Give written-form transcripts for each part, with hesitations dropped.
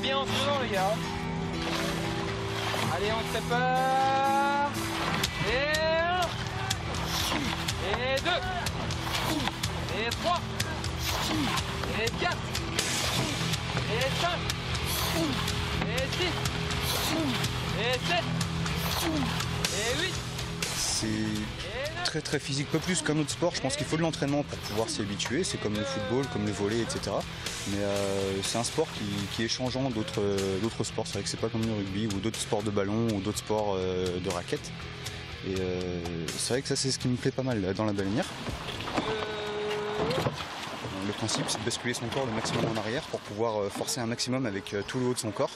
bien en ce moment, les gars. Allez, on se prépare. Et 1. Et 2. Et 3. Et 4. Et 5. Et 6. Et 7. Et 8. C'est très physique, peu plus qu'un autre sport. Je pense qu'il faut de l'entraînement pour pouvoir s'y habituer. C'est comme le football, comme le volley, etc. Mais c'est un sport qui est changeant d'autres sports. C'est vrai que c'est pas comme le rugby ou d'autres sports de ballon ou d'autres sports de raquettes. Et c'est vrai que ça, c'est ce qui me plaît pas mal dans la baleinière. Le principe, c'est de basculer son corps le maximum en arrière pour pouvoir forcer un maximum avec tout le haut de son corps.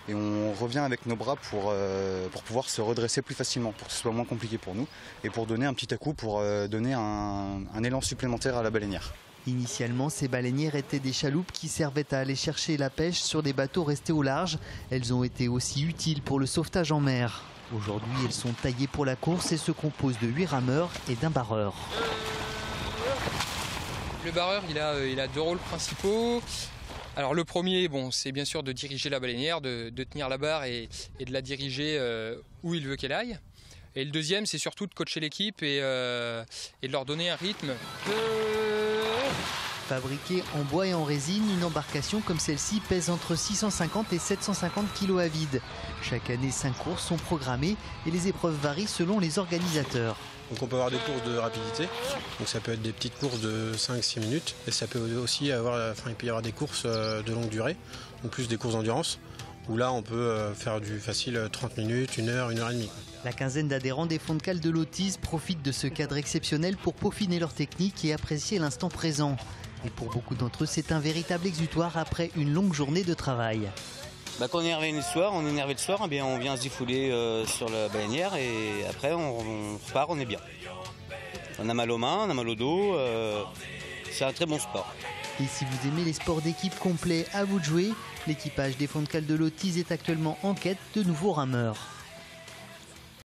Et on revient avec nos bras pour pouvoir se redresser plus facilement, pour que ce soit moins compliqué pour nous. Et pour donner un petit à-coup, pour donner un élan supplémentaire à la baleinière. Initialement, ces baleinières étaient des chaloupes qui servaient à aller chercher la pêche sur des bateaux restés au large. Elles ont été aussi utiles pour le sauvetage en mer. Aujourd'hui, elles sont taillées pour la course et se composent de 8 rameurs et d'un barreur. Le barreur, il a 2 rôles principaux. Alors le premier, c'est bien sûr de diriger la baleinière, de tenir la barre et de la diriger où il veut qu'elle aille. Et le deuxième, c'est surtout de coacher l'équipe et de leur donner un rythme. Fabriquée en bois et en résine, une embarcation comme celle-ci pèse entre 650 et 750 kg à vide. Chaque année, 5 courses sont programmées et les épreuves varient selon les organisateurs. Donc on peut avoir des courses de rapidité, donc ça peut être des petites courses de 5-6 minutes, et ça peut aussi avoir, il peut y avoir des courses de longue durée, donc plus des courses d'endurance, où là on peut faire du facile 30 minutes, 1 heure, 1 heure et demie. La quinzaine d'adhérents des fonds de cale de l'Autise profitent de ce cadre exceptionnel pour peaufiner leur technique et apprécier l'instant présent. Et pour beaucoup d'entre eux, c'est un véritable exutoire après une longue journée de travail. Quand on est énervé le soir, eh bien, on vient se défouler sur la baleinière et après on repart, on est bien. On a mal aux mains, on a mal au dos, c'est un très bon sport. Et si vous aimez les sports d'équipe complets, à vous de jouer. L'équipage des fonds de cale de l'Autise est actuellement en quête de nouveaux rameurs.